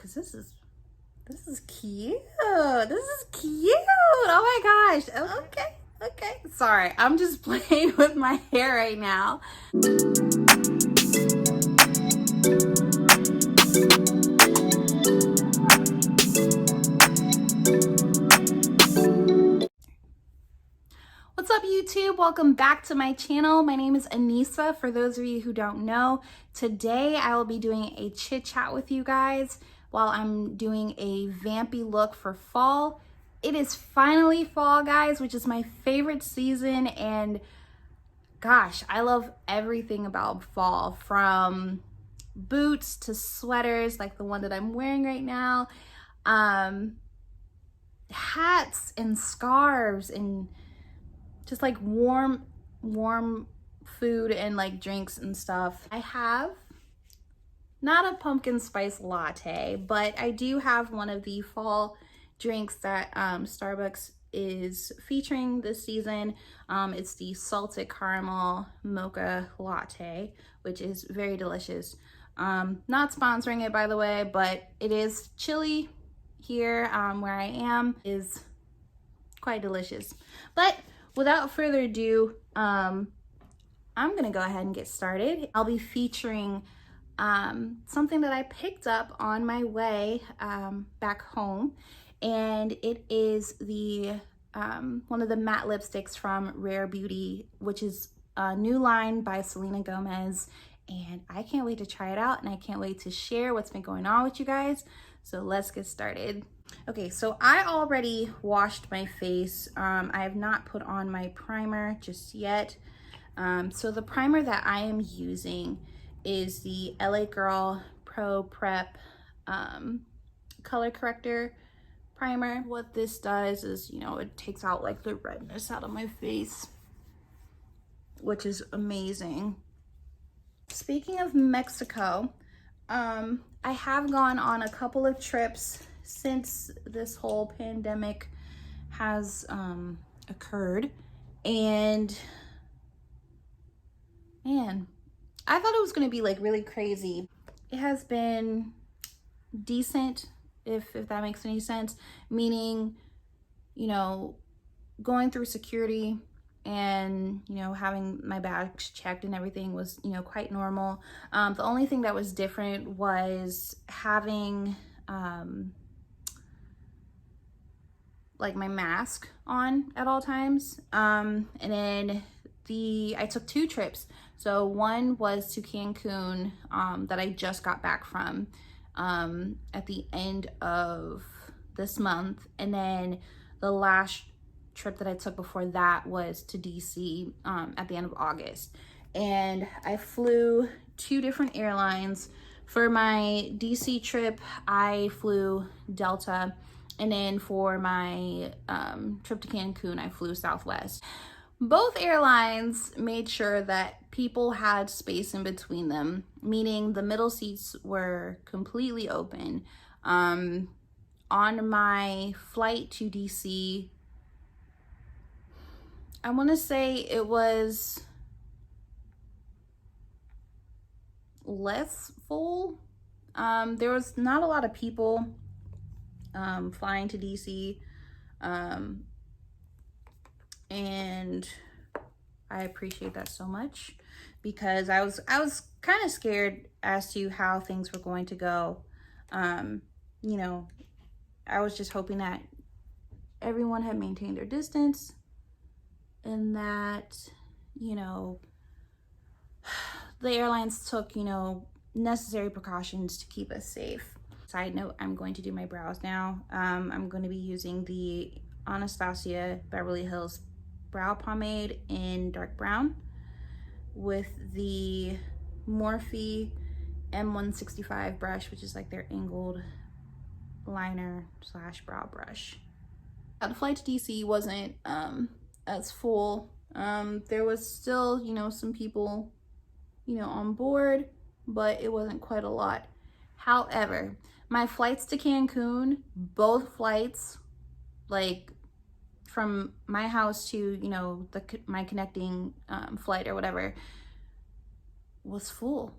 because this is cute. This is cute. Oh my gosh. Okay. Sorry, I'm just playing with my hair right now. What's up, YouTube? Welcome back to my channel. My name is Anissa, for those of you who don't know. Today I will be doing a chit chat with you guys while I'm doing a vampy look for fall. It is finally fall, guys, which is my favorite season, and gosh, I love everything about fall, from boots to sweaters like the one that I'm wearing right now, hats and scarves, and just like warm food and like drinks and stuff. I have not a pumpkin spice latte, but I do have one of the fall drinks that Starbucks is featuring this season. It's the salted caramel mocha latte, which is very delicious. Not sponsoring it, by the way, but it is chilly here where I am. It is quite delicious. But without further ado, I'm gonna go ahead and get started. I'll be featuring something that I picked up on my way back home, and it is the one of the matte lipsticks from Rare Beauty, which is a new line by Selena Gomez, and I can't wait to try it out, and I can't wait to share what's been going on with you guys. So let's get started. Okay, so I already washed my face. I have not put on my primer just yet. So the primer that I am using is the LA Girl Pro Prep color corrector primer. What this does is, you know, it takes out like the redness out of my face, which is amazing. Speaking of Mexico, I have gone on a couple of trips since this whole pandemic has occurred, and man, I thought it was going to be like really crazy. It has been decent, if that makes any sense, meaning, you know, going through security and, you know, having my bags checked and everything was, you know, quite normal. The only thing that was different was having like my mask on at all times. And then I took 2 trips. So one was to Cancun that I just got back from at the end of this month. And then the last trip that I took before that was to DC at the end of August. And I flew 2 different airlines. For my DC trip, I flew Delta. And then for my trip to Cancun, I flew Southwest. Both airlines made sure that people had space in between them, meaning the middle seats were completely open. On my flight to DC, I want to say it was less full. There was not a lot of people flying to DC, and I appreciate that so much, because I was kind of scared as to how things were going to go. You know, I was just hoping that everyone had maintained their distance, and that, you know, the airlines took, you know, necessary precautions to keep us safe. Side note, I'm going to do my brows now. I'm going to be using the Anastasia Beverly Hills brow pomade in dark brown with the Morphe M165 brush, which is like their angled liner / brow brush. The flight to DC wasn't as full. There was still, you know, some people, you know, on board, but it wasn't quite a lot. However, my flights to Cancun, both flights, like from my house to, you know, my connecting flight or whatever, was full.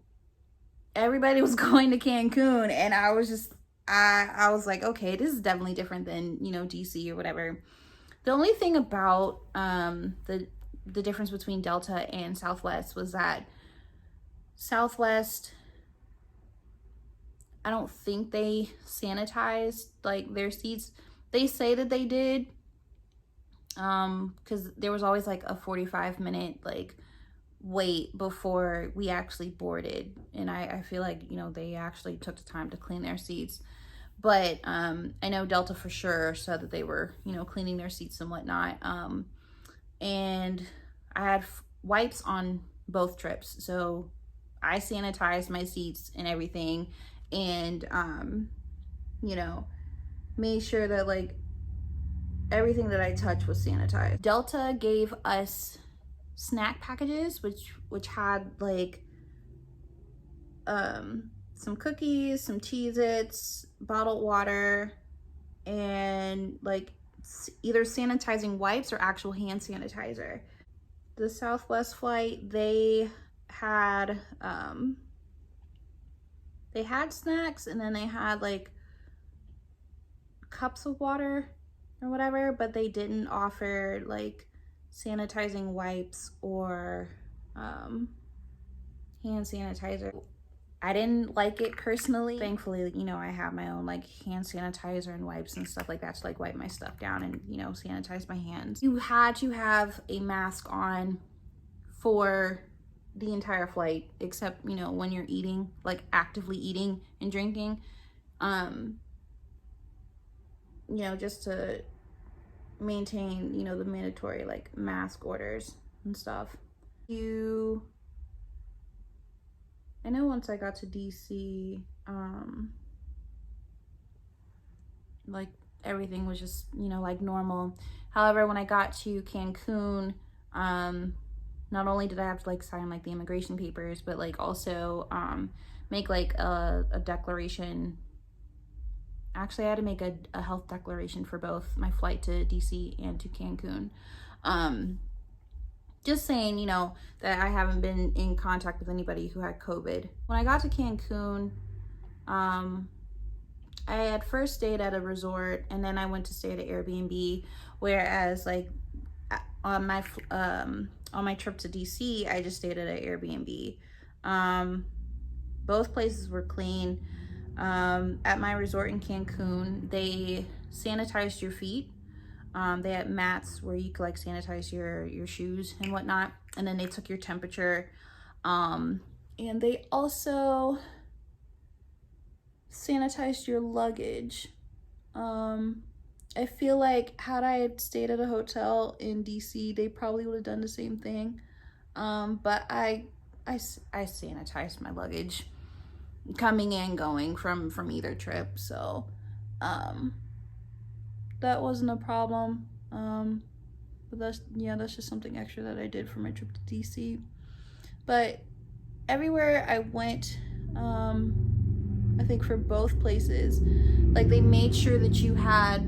Everybody was going to Cancun, and I was just I was like, okay, this is definitely different than, you know, DC or whatever. The only thing about the difference between Delta and Southwest was that Southwest, I don't think they sanitized like their seats. They say that they did, because there was always like a 45-minute like wait before we actually boarded, and I feel like, you know, they actually took the time to clean their seats. But I know Delta for sure said that they were, you know, cleaning their seats and whatnot. And I had wipes on both trips, so I sanitized my seats and everything, and you know, made sure that like everything that I touched was sanitized. Delta gave us snack packages, which had like some cookies, some Cheez-Its, bottled water, and like either sanitizing wipes or actual hand sanitizer. The Southwest flight, they had snacks, and then they had like cups of water or whatever, but they didn't offer like sanitizing wipes or hand sanitizer. I didn't like it personally. Thankfully, you know, I have my own like hand sanitizer and wipes and stuff like that to like wipe my stuff down and, you know, sanitize my hands. You had to have a mask on for the entire flight, except, you know, when you're eating, like actively eating and drinking, you know, just to maintain, you know, the mandatory like mask orders and stuff. I know once I got to DC, like everything was just, you know, like normal. However, when I got to Cancun, not only did I have to like sign like the immigration papers, but like also make like a declaration. Actually, I had to make a health declaration for both my flight to DC and to Cancun. Just saying, you know, that I haven't been in contact with anybody who had COVID. When I got to Cancun, I had first stayed at a resort, and then I went to stay at an Airbnb. Whereas, like on my trip to DC, I just stayed at an Airbnb. Both places were clean. At my resort in Cancun, they sanitized your feet. They had mats where you could like sanitize your shoes and whatnot, and then they took your temperature, and they also sanitized your luggage. I feel like had I stayed at a hotel in DC, they probably would have done the same thing, but I sanitized my luggage coming and going from either trip, so that wasn't a problem. But that's just something extra that I did for my trip to DC. But everywhere I went, I think for both places, like they made sure that you had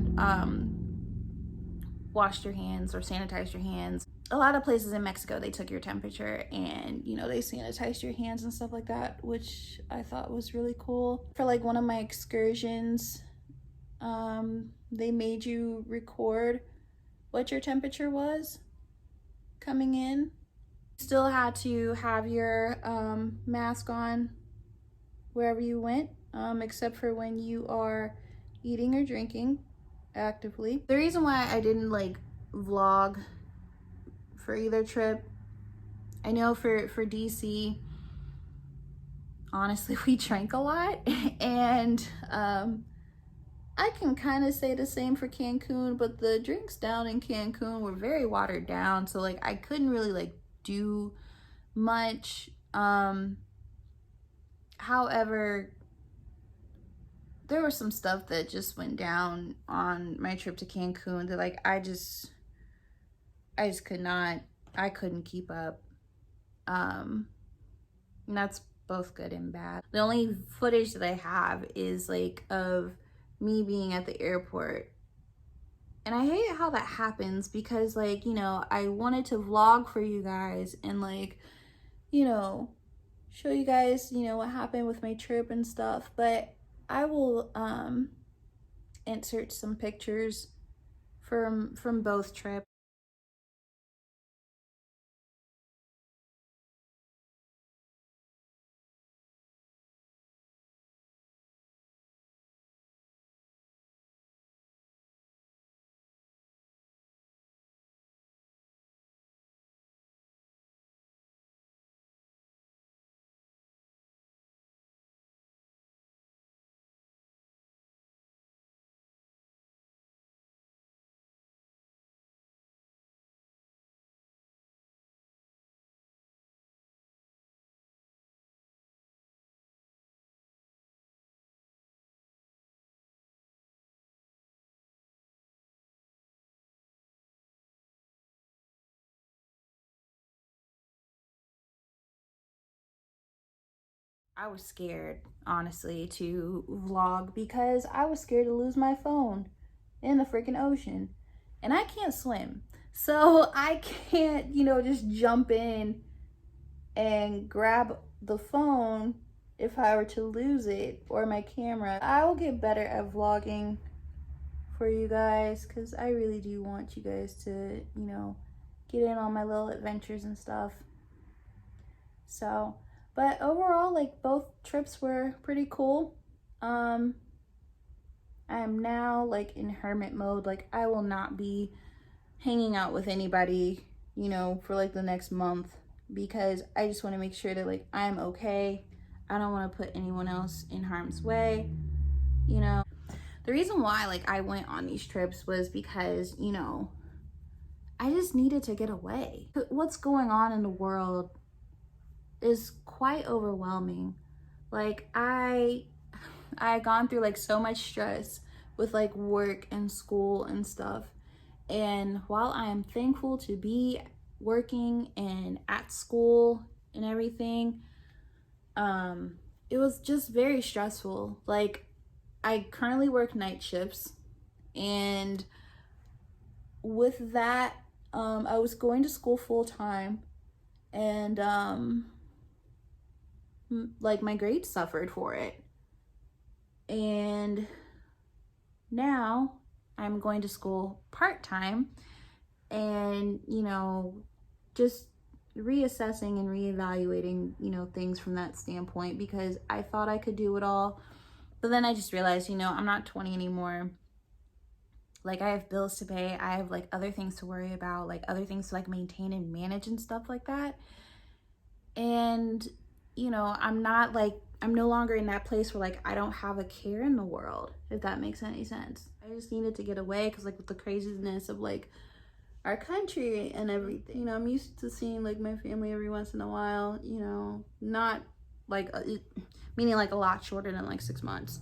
washed your hands or sanitized your hands. A lot of places in Mexico, they took your temperature and, you know, they sanitized your hands and stuff like that, which I thought was really cool. For like one of my excursions, they made you record what your temperature was coming in. Still had to have your mask on wherever you went, except for when you are eating or drinking actively. The reason why I didn't like vlog for either trip, I know for DC, honestly, we drank a lot, and I can kind of say the same for Cancun, but the drinks down in Cancun were very watered down, so like I couldn't really like do much. However, there was some stuff that just went down on my trip to Cancun that like I just couldn't keep up. And that's both good and bad. The only footage that I have is like of me being at the airport, and I hate how that happens because like, you know, I wanted to vlog for you guys and like, you know, show you guys, you know, what happened with my trip and stuff, but I will insert some pictures from both trips. I was scared, honestly, to vlog because I was scared to lose my phone in the freaking ocean. And I can't swim. So I can't, you know, just jump in and grab the phone if I were to lose it, or my camera. I will get better at vlogging for you guys because I really do want you guys to, you know, get in on my little adventures and stuff. So, but overall, like, both trips were pretty cool. I am now like in hermit mode. Like, I will not be hanging out with anybody, you know, for like the next month, because I just want to make sure that like I'm okay. I don't want to put anyone else in harm's way, you know. The reason why like I went on these trips was because, you know, I just needed to get away. What's going on in the world is quite overwhelming. Like I gone through like so much stress with like work and school and stuff. And while I am thankful to be working and at school and everything, it was just very stressful. Like, I currently work night shifts, and with that, I was going to school full time, and like my grades suffered for it. And now I'm going to school part-time, and, you know, just reassessing and reevaluating, you know, things from that standpoint, because I thought I could do it all, but then I just realized, you know, I'm not 20 anymore. Like, I have bills to pay, I have like other things to worry about, like other things to like maintain and manage and stuff like that. And, you know, I'm no longer in that place where like I don't have a care in the world, if that makes any sense. I just needed to get away because like with the craziness of like our country and everything, you know, I'm used to seeing like my family every once in a while, you know, not like meaning like a lot shorter than like 6 months.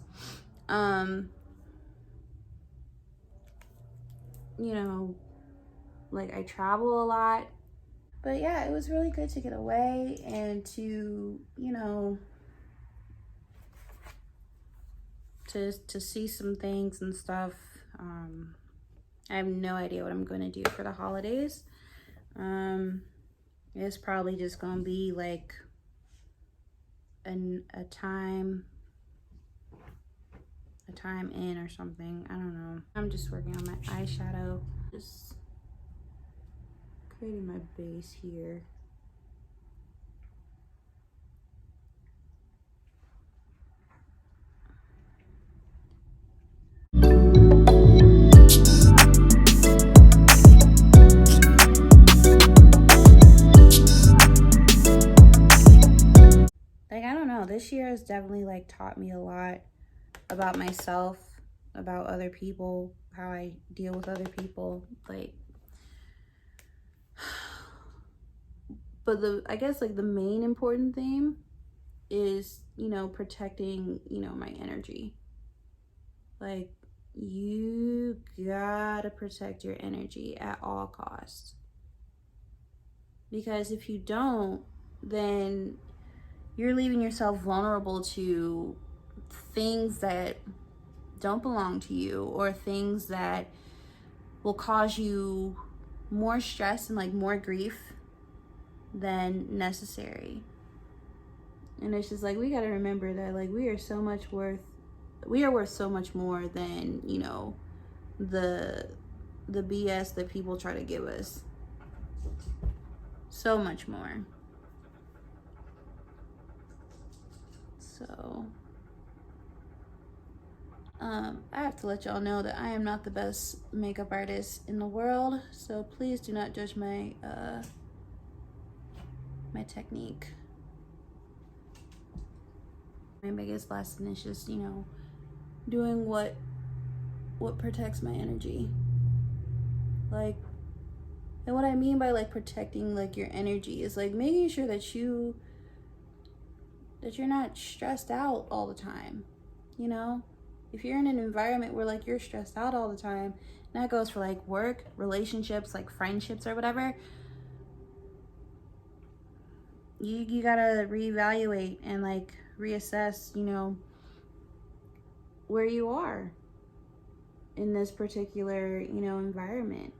You know, like I travel a lot, but yeah, it was really good to get away and to, you know, to see some things and stuff. I have no idea what I'm going to do for the holidays. It's probably just going to be like a time in or something. I don't know. I'm just working on my eyeshadow. Just creating my base here. Like, I don't know, this year has definitely like taught me a lot about myself, about other people, how I deal with other people, like, but I guess like the main important thing is, you know, protecting, you know, my energy. Like, you gotta protect your energy at all costs, because if you don't, then you're leaving yourself vulnerable to things that don't belong to you, or things that will cause you more stress and like more grief than necessary. And it's just like, we got to remember that like we are so much worth we are worth so much more than, you know, the BS that people try to give us. So much more. So I have to let y'all know that I am not the best makeup artist in the world, so please do not judge my my technique. My biggest lesson is just, you know, doing what protects my energy. Like, and what I mean by like protecting like your energy is like making sure that you're not stressed out all the time. You know, if you're in an environment where like you're stressed out all the time, and that goes for like work, relationships, like friendships or whatever, you gotta reevaluate and like reassess, you know, where you are in this particular, you know, environment.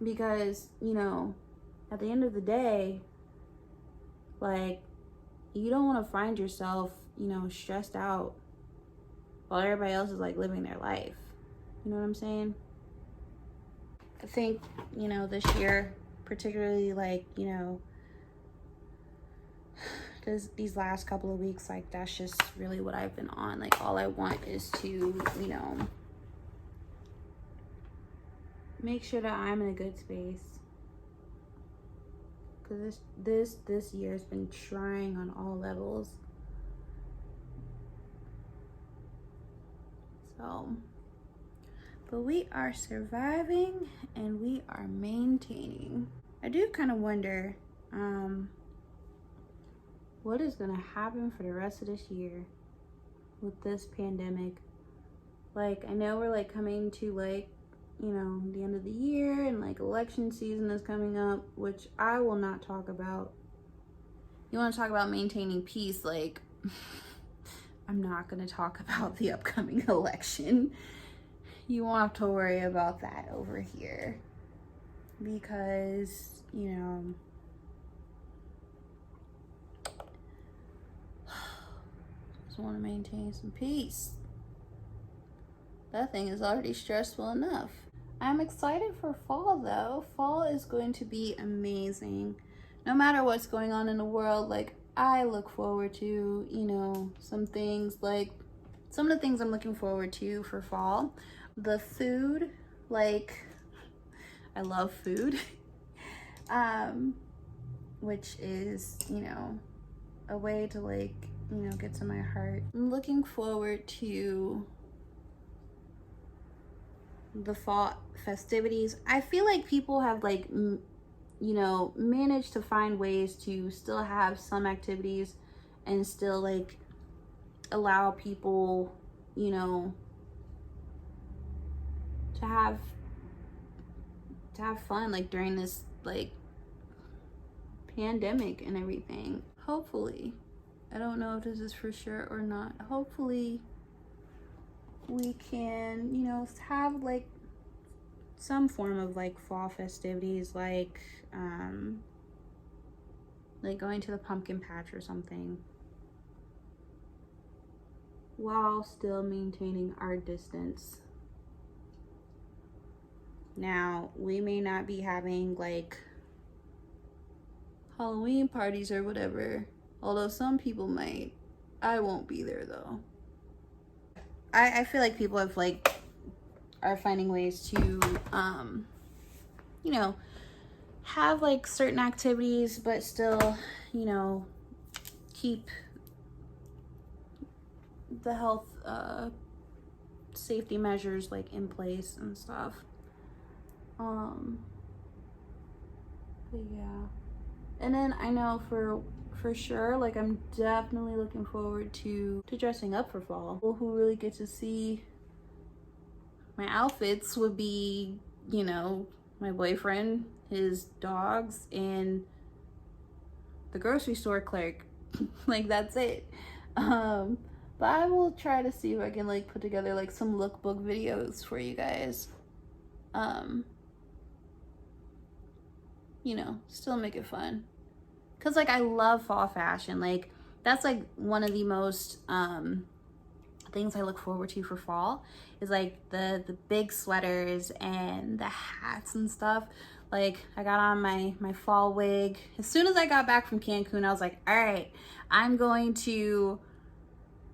Because, you know, at the end of the day, like, you don't want to find yourself, you know, stressed out while everybody else is like living their life. You know what I'm saying? I think, you know, this year, particularly like, you know, these last couple of weeks, like, that's just really what I've been on. Like, all I want is to, you know, make sure that I'm in a good space. Because this year has been trying on all levels. So, but we are surviving and we are maintaining. I do kind of wonder what is gonna happen for the rest of this year with this pandemic. Like, I know we're like coming to like, you know, the end of the year and like election season is coming up, which I will not talk about. You want to talk about maintaining peace, like I'm not going to talk about the upcoming election. You won't have to worry about that over here because, you know, just want to maintain some peace. That thing is already stressful enough. I'm excited for fall though. Fall is going to be amazing. No matter what's going on in the world, like I look forward to, you know, some things, like some of the things I'm looking forward to for fall. The food, like I love food. Which is, you know, a way to like, you know, get to my heart. I'm looking forward to the fall festivities. I feel like people have like, you know, managed to find ways to still have some activities and still like allow people, you know, to have fun like during this like pandemic and everything. Hopefully, I don't know if this is for sure or not, hopefully we can, you know, have like some form of like fall festivities, like going to the pumpkin patch or something, while still maintaining our distance. Now, we may not be having like Halloween parties or whatever, although some people might. I won't be there though. I feel like people have like are finding ways to you know, have like certain activities but still, you know, keep the health safety measures like in place and stuff. But yeah, and then I know for sure, like I'm definitely looking forward to dressing up for fall. People who really get to see my outfits would be, you know, my boyfriend, his dogs, and the grocery store clerk. Like that's it. But I will try to see if I can like put together like some lookbook videos for you guys. You know, still make it fun. Cause like I love fall fashion. Like that's like one of the most things I look forward to for fall, is like the big sweaters and the hats and stuff. Like I got on my fall wig. As soon as I got back from Cancun, I was like, all right, I'm going to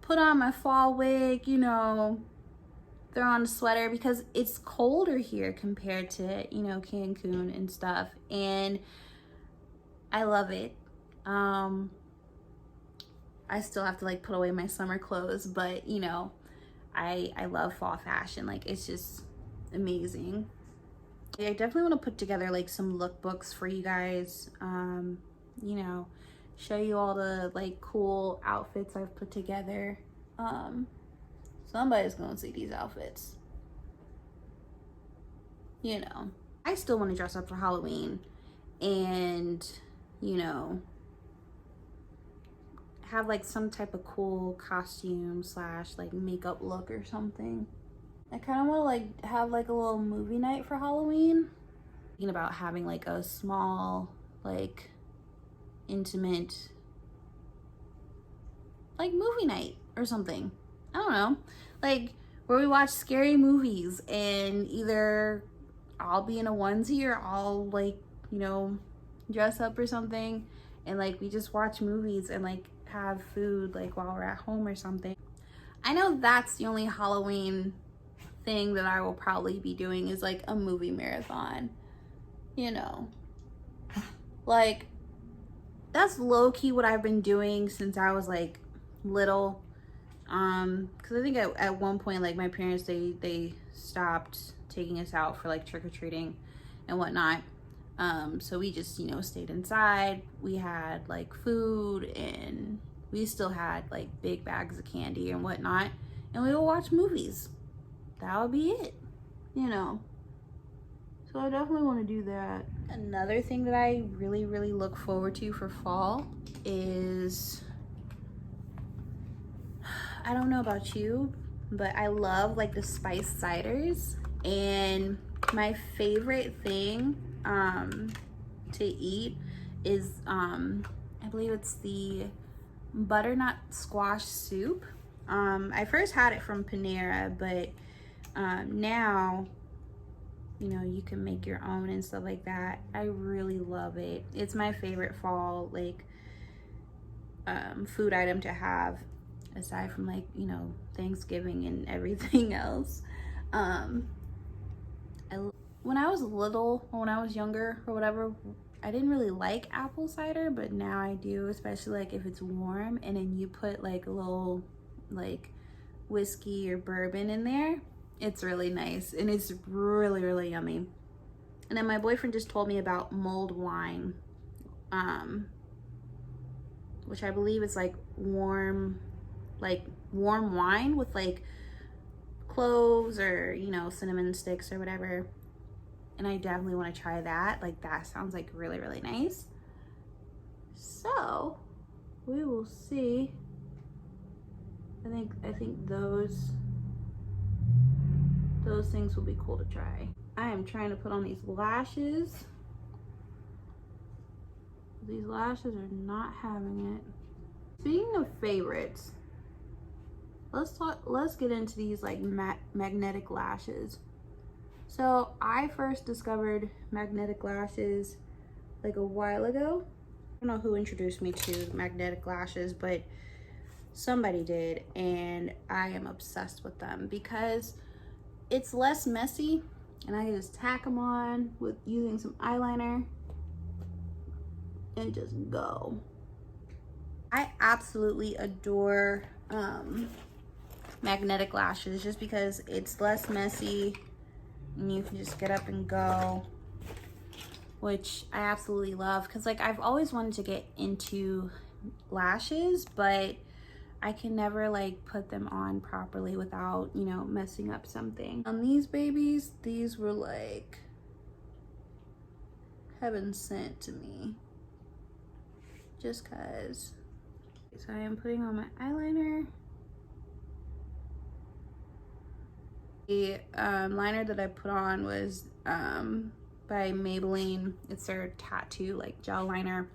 put on my fall wig, you know, throw on a sweater, because it's colder here compared to, you know, Cancun and stuff. And I love it. I still have to like put away my summer clothes, but you know, I love fall fashion. Like it's just amazing. I definitely want to put together like some lookbooks for you guys. You know, show you all the like cool outfits I've put together. Somebody's gonna see these outfits. You know, I still want to dress up for Halloween and, you know, have like some type of cool costume slash like makeup look or something. I kind of want to like have like a little movie night for Halloween. Thinking about having like a small, like intimate, like movie night or something. I don't know, like where we watch scary movies and either I'll be in a onesie or I'll like, you know, dress up or something, and like we just watch movies and like have food like while we're at home or something. I know that's the only Halloween thing that I will probably be doing, is like a movie marathon, you know, like that's low-key what I've been doing since I was like little. Because I think at one point, like my parents, they stopped taking us out for like trick-or-treating and whatnot. So we just, you know, stayed inside. We had like food and we still had like big bags of candy and whatnot, and we would watch movies. That would be it, you know. So I definitely want to do that. Another thing that I really, really look forward to for fall is, I don't know about you, but I love like the spice ciders. And my favorite thing to eat is I believe it's the butternut squash soup. I first had it from Panera, but now, you know, you can make your own and stuff like that. I really love it. It's my favorite fall like food item to have, aside from like, you know, Thanksgiving and everything else. When I was little, or when I was younger or whatever, I didn't really like apple cider, but now I do, especially like if it's warm and then you put like a little like whiskey or bourbon in there. It's really nice and it's really, really yummy. And then my boyfriend just told me about mulled wine, which I believe is like warm wine with like cloves or, you know, cinnamon sticks or whatever. And I definitely want to try that. Like that sounds like really, really nice. So we will see. I think those things will be cool to try. I am trying to put on these lashes. These lashes are not having it. Speaking of favorites, let's get into these like magnetic lashes. So I first discovered magnetic lashes like a while ago. I don't know who introduced me to magnetic lashes, but somebody did, and I am obsessed with them because it's less messy and I can just tack them on with using some eyeliner and just go. I absolutely adore magnetic lashes just because it's less messy and you can just get up and go, which I absolutely love, because like I've always wanted to get into lashes, but I can never like put them on properly without, you know, messing up something. On these babies, these were like heaven sent to me, just cause. So I am putting on my eyeliner. The liner that I put on was by Maybeline. It's their tattoo like gel liner,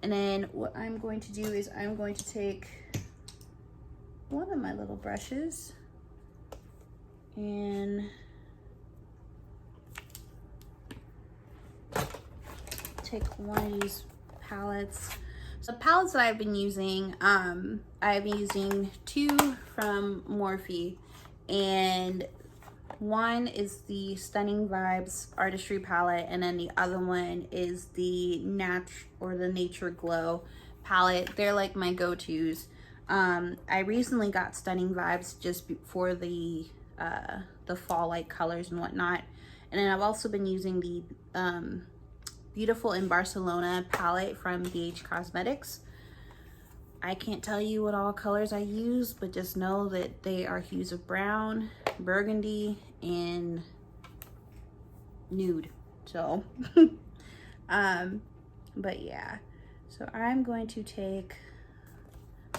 And then what I'm going to do is I'm going to take one of my little brushes and take one of these palettes. So the palettes that I've been using, I've been using two from Morphe, and one is the Stunning Vibes Artistry palette, and then the other one is the Nature Glow palette. They're like my go-tos. I recently got Stunning Vibes just for the fall light colors and whatnot, and then I've also been using the Beautiful in Barcelona palette from Beige Cosmetics. I can't tell you what all colors I use, but just know that they are hues of brown, burgundy, and nude. So, but yeah. So I'm going to take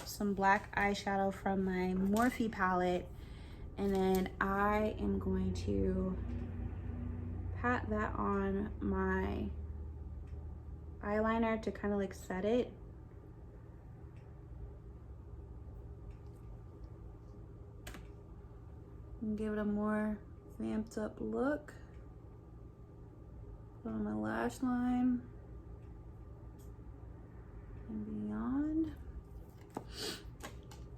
some black eyeshadow from my Morphe palette, and then I am going to pat that on my eyeliner to kind of like set it. And give it a more vamped up look. Put on my lash line and beyond.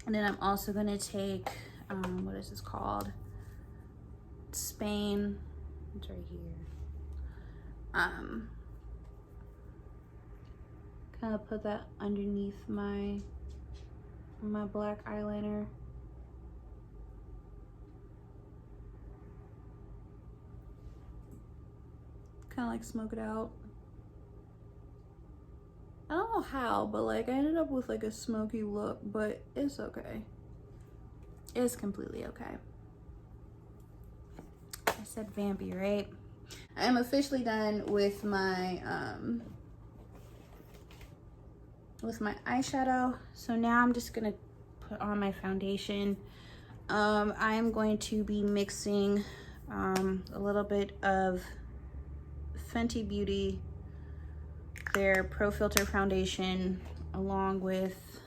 And then I'm also gonna take, what is this called? Spain, it's right here. Kind of put that underneath my black eyeliner. Kind of like smoke it out. I don't know how, but like I ended up with like a smoky look, but it's okay. It's completely okay. I said vampy, right? I'm officially done with my eyeshadow. So now I'm just gonna put on my foundation. I'm going to be mixing a little bit of Fenty Beauty, their Pro Filter foundation, along with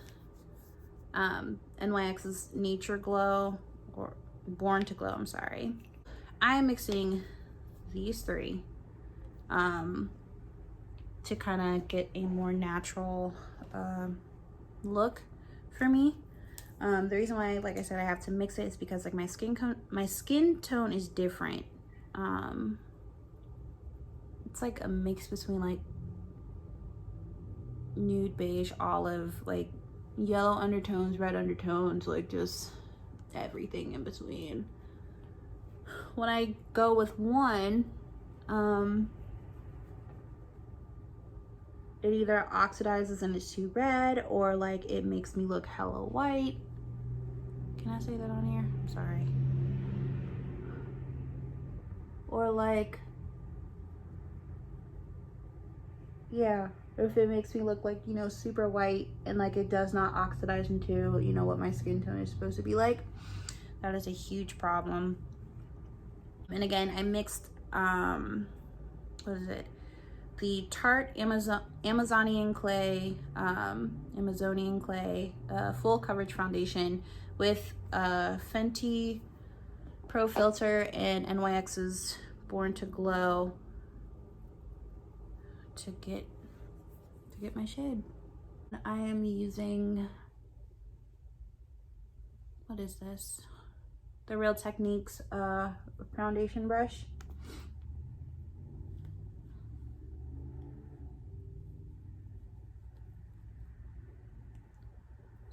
NYX's Nature Glow, or Born to Glow, I'm sorry. I am mixing these three to kind of get a more natural look for me. The reason why, like I said, I have to mix it is because like my skin tone is different. It's like a mix between like nude, beige, olive, like yellow undertones, red undertones, like just everything in between. When I go with one, it either oxidizes and it's too red, or like it makes me look hella white. Can I say that on here? I'm sorry. Or like, yeah, if it makes me look like, you know, super white and like it does not oxidize into, you know, what my skin tone is supposed to be like, that is a huge problem. And again, I mixed, what is it? The Tarte Amazonian Clay full coverage foundation with Fenty Pro Filter and NYX's Born to Glow to get my shade. I am using, what is this? The Real Techniques foundation brush.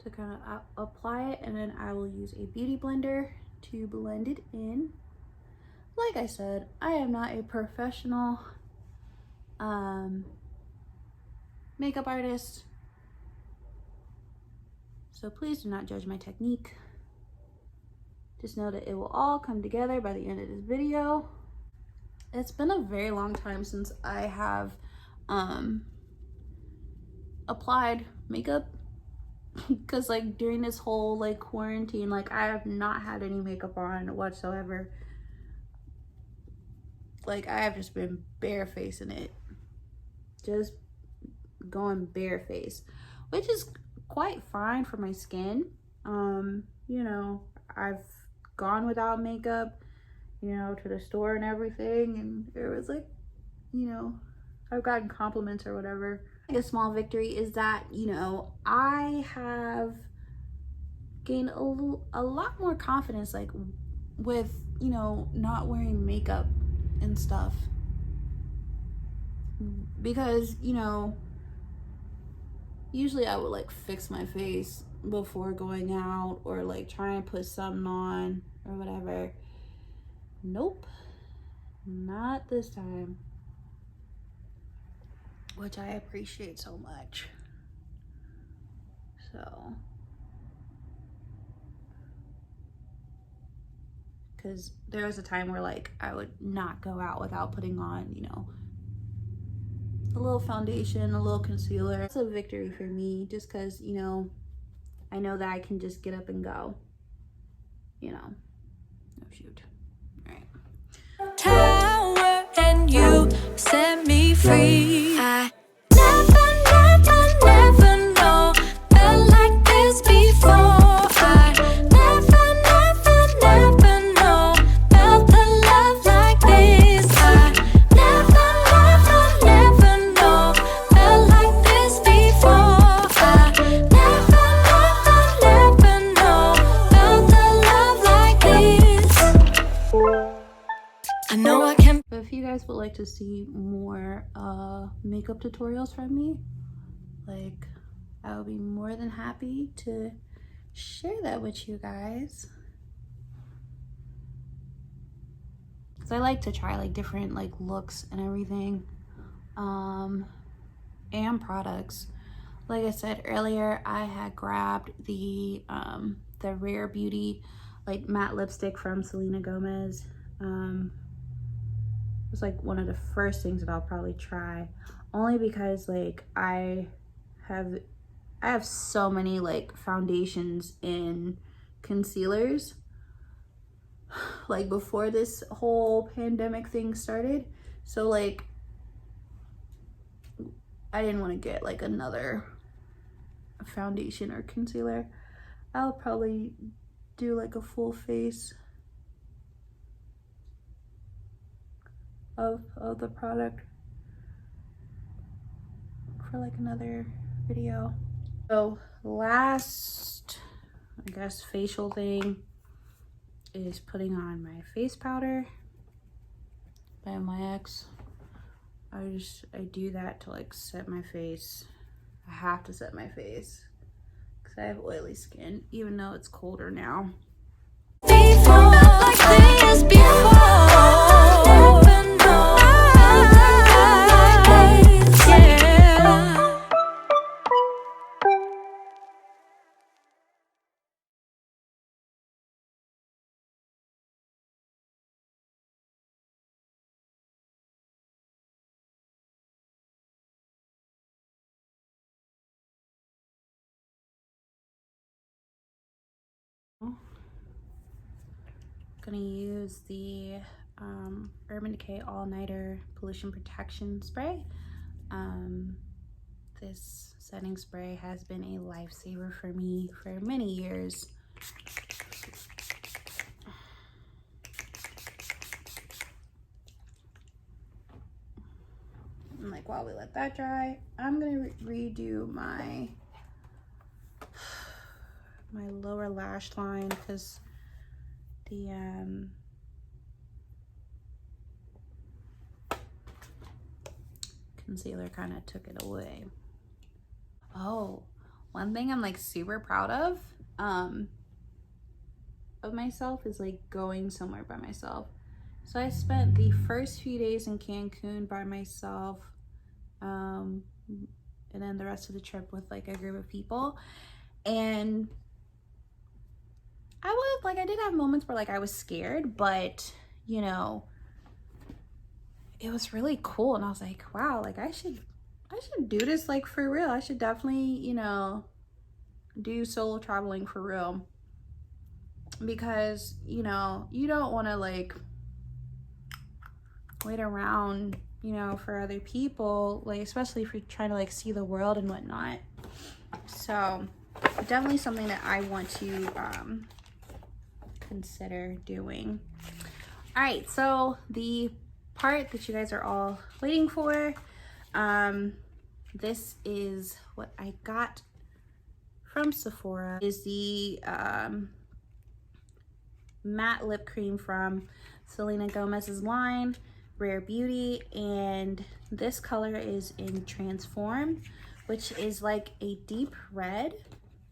To kind of apply it, and then I will use a beauty blender to blend it in. Like I said, I am not a professional makeup artist, so please do not judge my technique. Just know that it will all come together by the end of this video. It's been a very long time since I have applied makeup, because like during this whole like quarantine, like I have not had any makeup on whatsoever. Like I have just been barefacing it, just going barefaced, which is quite fine for my skin. You know, I've gone without makeup, you know, to the store and everything, and it was like, you know, I've gotten compliments or whatever. A small victory is that, you know, I have gained a lot more confidence, like with, you know, not wearing makeup and stuff, because, you know, usually I would like fix my face before going out or like try and put something on or whatever. Nope, not this time, which I appreciate so much. So, because there was a time where like I would not go out without putting on, you know, a little foundation, a little concealer. It's a victory for me, just because, you know, I know that I can just get up and go, you know. Oh shoot. All right. Tower and you set me free. I never know felt like this before. I never know felt the love like this. I never know felt like this before. I never know felt the love like this. I know I can. But if you guys would like to see more makeup tutorials from me, like, I would be more than happy to share that with you guys. So I like to try like different like looks and everything, and products. Like I said earlier, I had grabbed the Rare Beauty like matte lipstick from Selena Gomez. It was like one of the first things that I'll probably try, only because like I have so many like foundations and concealers like before this whole pandemic thing started, so like I didn't want to get like another foundation or concealer. I'll probably do like a full face of the product for like another video. So last, I guess, facial thing is putting on my face powder by my ex. I do that to like set my face. I have to set my face because I have oily skin, even though it's colder now. Before, like this before. Gonna use the Urban Decay All Nighter Pollution Protection Spray. This setting spray has been a lifesaver for me for many years. And like while we let that dry, I'm gonna redo my lower lash line because the concealer kind of took it away. Oh, one thing I'm like super proud of myself is like going somewhere by myself. So I spent the first few days in Cancun by myself, and then the rest of the trip with like a group of people. And I did have moments where like I was scared, but you know, it was really cool. And I was like, wow, like I should do this like for real. I should definitely, you know, do solo traveling for real, because you know, you don't want to like wait around you know, for other people, like especially if you're trying to like see the world and whatnot. So definitely something that I want to consider doing. All right, so the part that you guys are all waiting for, this is what I got from Sephora. Is the matte lip cream from Selena Gomez's line, Rare Beauty, and this color is in Transform, which is like a deep red,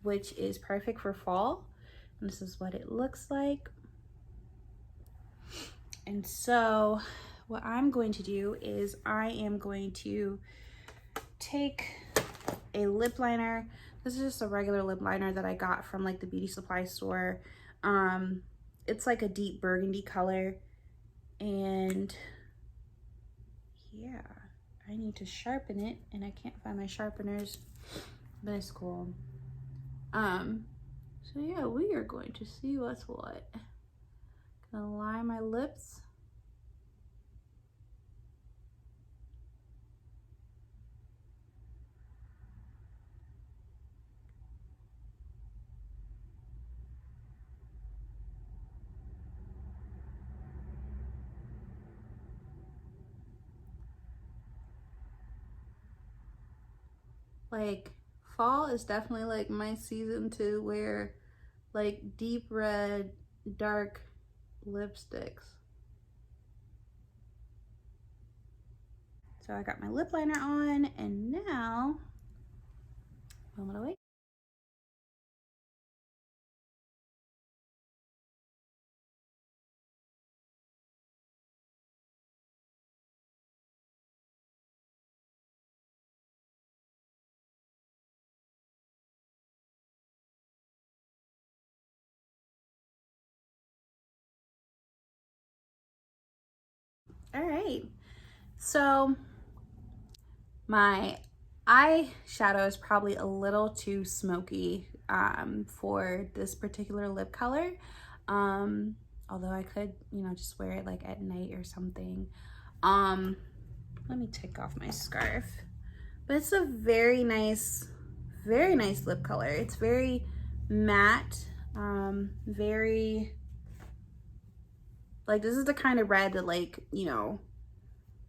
which is perfect for fall. And this is what it looks like. And so what I'm going to do is I am going to take a lip liner. This is just a regular lip liner that I got from like the beauty supply store. It's like a deep burgundy color, and yeah, I need to sharpen it and I can't find my sharpeners, but it's cool. So yeah, we are going to see what's what. Gonna line my lips. Like, fall is definitely like my season to wear like deep red, dark lipsticks. So I got my lip liner on, and now, moment away. All right, so my eyeshadow is probably a little too smoky for this particular lip color. Although I could, you know, just wear it like at night or something. Let me take off my scarf. But it's a very nice lip color. It's very matte, very, like, this is the kind of red that, like, you know,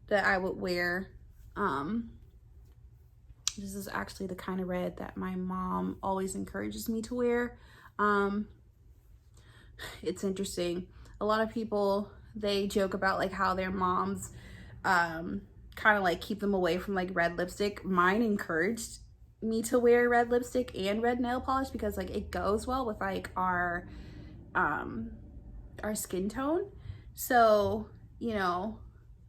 that I would wear. This is actually the kind of red that my mom always encourages me to wear. It's interesting. A lot of people, they joke about like how their moms kind of like keep them away from like red lipstick. Mine encouraged me to wear red lipstick and red nail polish because like it goes well with like our skin tone. So, you know,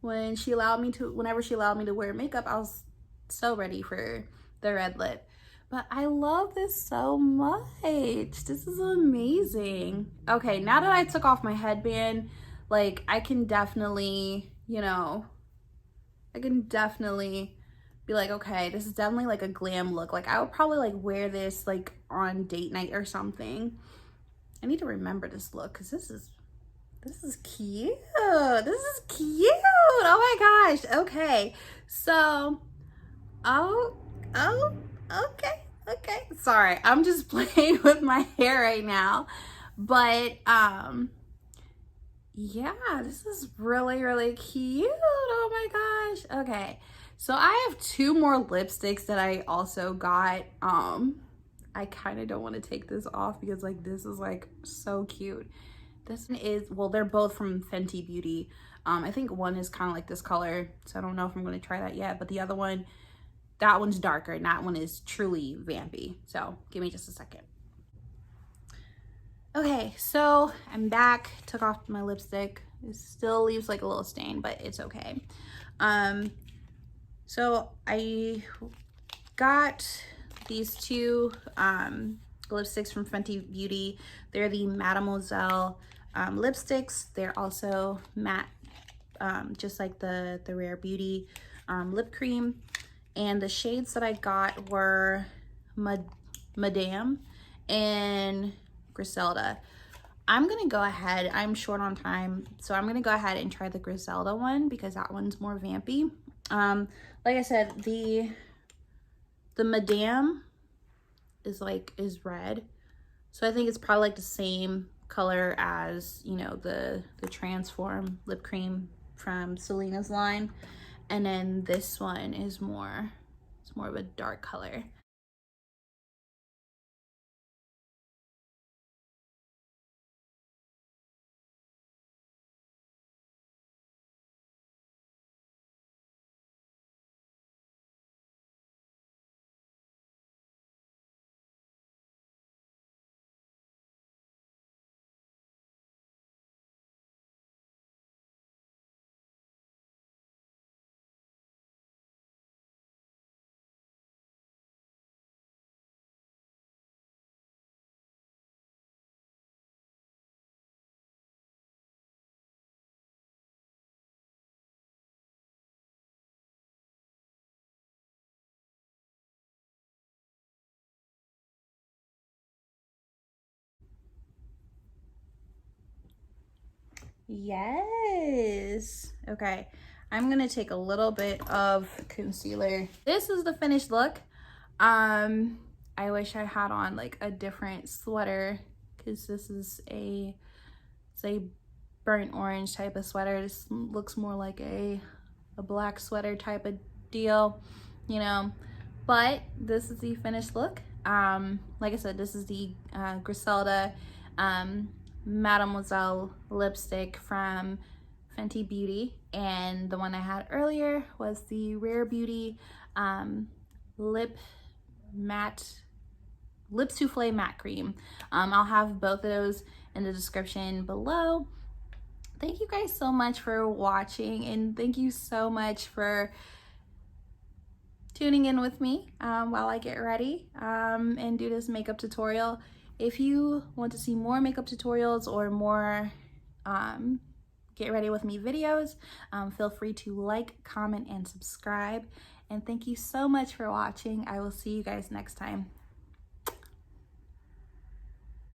whenever she allowed me to wear makeup, I was so ready for the red lip. But I love this so much. This is amazing. Okay, now that I took off my headband, like I can definitely, you know, I can definitely be like, okay, this is definitely like a glam look. Like I would probably like wear this like on date night or something. I need to remember this look because this is cute. This is cute. Oh my gosh. Okay. So, okay. Sorry, I'm just playing with my hair right now. But yeah, this is really cute. Oh my gosh. Okay. So I have two more lipsticks that I also got. I kind of don't want to take this off because like this is like so cute. This one is, well, they're both from Fenty Beauty. I think one is kind of like this color, so I don't know if I'm going to try that yet. But the other one, that one's darker, and that one is truly vampy. So give me just a second. Okay, so I'm back. Took off my lipstick. It still leaves like a little stain, but it's okay. So I got these two lipsticks from Fenty Beauty. They're the Mattemoiselle lipsticks. They're also matte, just like the Rare Beauty lip cream. And the shades that I got were Madame and Griselda. I'm gonna go ahead, I'm short on time, so I'm gonna go ahead and try the Griselda one because that one's more vampy. Like I said, the Madame is red, so I think it's probably like the same color as, you know, the Transform lip cream from Selena's line, and then this one is more, it's more of a dark color. Yes. Okay, I'm gonna take a little bit of concealer. This is the finished look. I wish I had on like a different sweater because this is it's a burnt orange type of sweater. This looks more like a black sweater type of deal, you know, but this is the finished look. Like I said, this is the Griselda Mattemoiselle lipstick from Fenty Beauty, and the one I had earlier was the Rare Beauty lip Soufflé matte cream. I'll have both of those in the description below. Thank you guys so much for watching, and thank you so much for tuning in with me while I get ready and do this makeup tutorial. If you want to see more makeup tutorials or more get ready with me videos, feel free to like, comment, and subscribe. And thank you so much for watching. I will see you guys next time.